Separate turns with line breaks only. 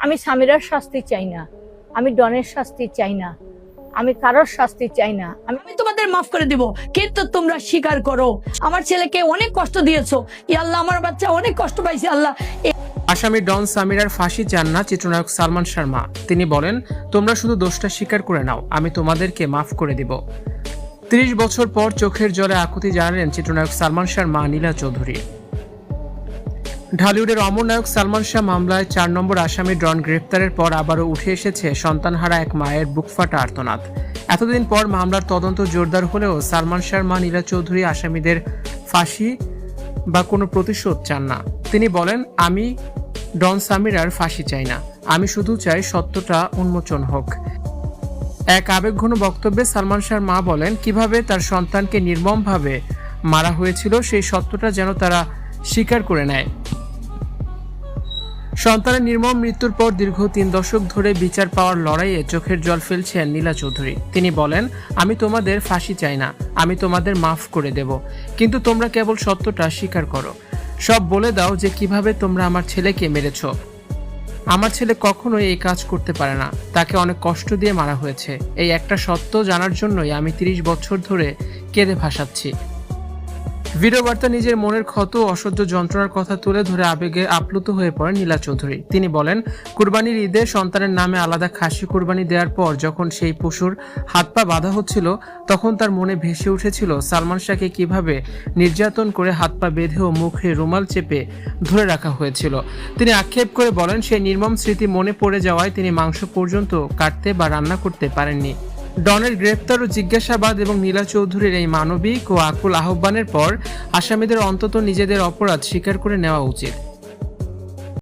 আমি সামিরার শাস্তি চাই না, আমি ডনের শাস্তি চাই না, আমি কারোর শাস্তি চাই না।
আমি তোমাদের মাফ করে দিব, কিন্তু তোমরা স্বীকার করো আমার ছেলেকে অনেক কষ্ট দিয়েছো। ইয়া আল্লাহ, আমার বাচ্চা অনেক কষ্ট পাইছে আল্লাহ।
আসামি ডন সামিরার ফাঁসি চান না চিত্রনায়ক সালমান শাহর মা। তিনি বলেন, তোমরা শুধু দোষটা স্বীকার করে নাও, আমি তোমাদেরকে মাফ করে দিব। 30 বছর পর চোখের জলে আকুতি জানালেন চিত্রনায়ক সালমান শাহর মা নীলা চৌধুরী। ঢালিউডের অমর নায়ক সালমান শাহ মামলায় 4 নম্বর আসামি ডন গ্রেপ্তারের পর আবারও উঠে এসেছে সন্তানহারা এক মায়ের বুকফাটা আর্তনাদ। এতদিন পর মামলার তদন্ত জোরদার হলেও সালমান শাহর মা নীলা চৌধুরী আসামিদের ফাঁসি বা কোনো প্রতিশোধ চান না। তিনি বলেন, আমি ডন সামিরার ফাঁসি চাই না, আমি শুধু চাই সত্যটা উন্মোচন হোক। এক আবেগঘন বক্তব্যে সালমান শাহর মা বলেন, কিভাবে তার সন্তানকে নির্মমভাবে মারা হয়েছিল সেই সত্যটা যেন তারা স্বীকার করে নেয়। সন্তানের নির্মম মৃত্যুর পর দীর্ঘ 3 দশক ধরে বিচার পাওয়ার লড়াইয়ে চোখের জল ফেলছেন নীলা চৌধুরী। তিনি বলেন, আমি তোমাদের ফাঁসি চাই না, আমি তোমাদের মাফ করে দেব, কিন্তু তোমরা কেবল সত্যটা স্বীকার করো। সব বলে দাও যে কিভাবে তোমরা আমার ছেলেকে মেরেছ। আমার ছেলে কখনোই এই কাজ করতে পারে না, তাকে অনেক কষ্ট দিয়ে মারা হয়েছে। এই একটা সত্য জানার জন্যই আমি 30 বছর ধরে কেঁদে ভাসাচ্ছি। ভিডিও বার্তা নিজের মনের ক্ষত ও অসহ্য যন্ত্রণার কথা তুলে ধরে আবেগে আপ্লুত হয়ে পড়েন নীলা চৌধুরী। তিনি বলেন, কুরবানির ঈদে সন্তানের নামে আলাদা খাসি কুরবানি দেওয়ার পর যখন সেই পশুর হাত পা বাঁধা হচ্ছিল, তখন তার মনে ভেসে উঠেছিল সালমান শাহকে কিভাবে নির্যাতন করে হাত পা বেঁধে ও মুখে রুমাল চেপে ধরে রাখা হয়েছিল। তিনি আক্ষেপ করে বলেন, সেই নির্মম স্মৃতি মনে পড়ে যাওয়ায় তিনি মাংস পর্যন্ত কাটতে বা রান্না করতে পারেননি। ডনের গ্রেপ্তার ও জিজ্ঞাসাবাদ এবং নীলা চৌধুরীর এই মানবিক ও আকুল আহ্বানের পর আসামিদের অন্তত নিজেদের অপরাধ স্বীকার করে নেওয়া উচিত।